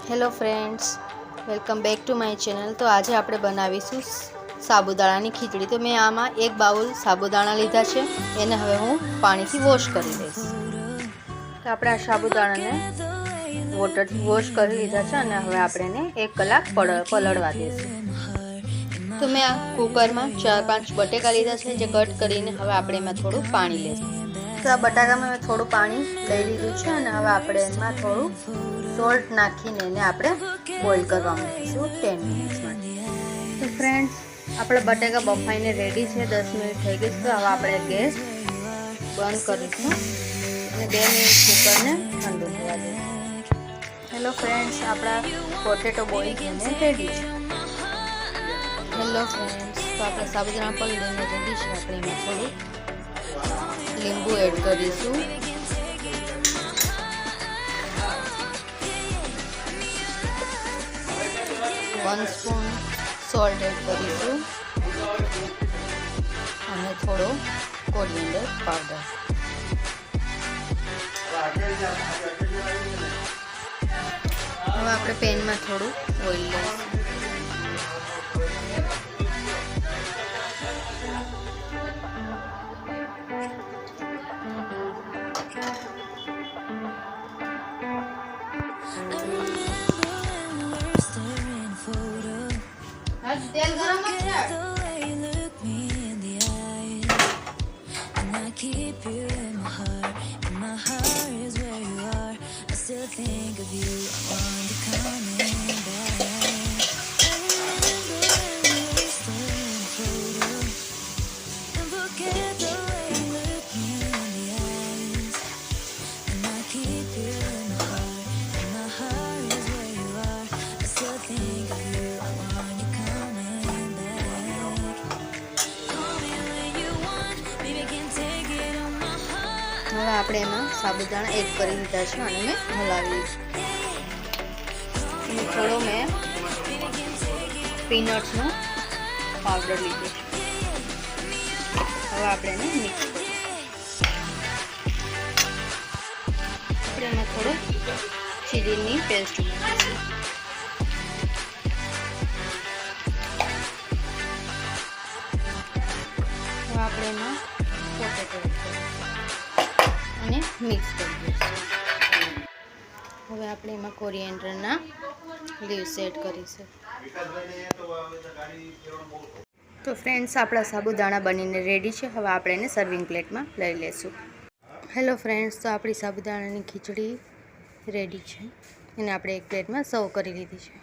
Hello friends, welcome back to my channel. તો આજે આપણે બનાવીશું સાબુદાણાની ખીચડી। તો મેં આમાં એક બાઉલ સાબુદાણા લીધા છે, એને હવે હું પાણીથી વોશ કરી લઈશ। તો આપણે આ સાબુદાણાને વોટરથી વોશ કરી લીધા છે અને હવે આપણે એને 1 કલાક પલળવા દઈશું। તો મેં આ કુકરમાં 4-5 બટેકા લીધા છે, જે કટ કરીને હવે આપણે એમાં થોડું પાણી લઈશું। તો આ બટાકામાં મેં થોડું પાણી લઈ લીધું છે અને હવે આપણે એમાં થોડું સોલ્ટ નાખીને એને આપણે બોઇલ કરવા મૂકીશું 10 મિનિટ્સ માટે। તો ફ્રેન્ડ્સ, આપણા બટાકા બફાઈને રેડી છે। 10 મિનિટ થઈ ગઈ છે, તો હવે આપણે ગેસ બંધ કરીશું અને 2 મિનિટ કુકરને ઠંડુ થવા દઈશું। હેલો ફ્રેન્ડ્સ, આપણા પોટેટો બોઇલ થઈને રેડી છે। હેલો ફ્રેન્ડ્સ, તો આપણા સાબુદાણા પલળીને રેડી છે। આપણે એમાં થોડું લીંબુ એડ કરીશું। 1 સ્પૂન સોલ્ટ એડ કરીશું અને થોડો કોરિએન્ડર પાવડર। હવે આપણે પેનમાં થોડું ઓઇલ લઈશું। तेल गरम मत है। હવે આપણે એમાં સાબુદાણા એડ કરી દીધા છે અને મેં હલાવી અને થોડો મેં પીનટ્સનો પાવડર લીધો છે। હવે આપણે એને મિક્સ કરીશું। આપણે એમાં થોડો ચીલીની પેસ્ટ મૂકીશું। હવે આપણે એમાં પોટેટો એડ કરીશું અને મિક્સ કરી દઈશું। હવે આપણે એમાં કોરિએન્ડરના લીવ્સ એડ કરીશું। તો ફ્રેન્ડ્સ, આપણા સાબુદાણા બનીને રેડી છે। હવે આપણે એને સર્વિંગ પ્લેટમાં લઈ લઈશું। હેલો ફ્રેન્ડ્સ, તો આપણી સાબુદાણાની ખીચડી રેડી છે, એને આપણે એક પ્લેટમાં સર્વ કરી લીધી છે।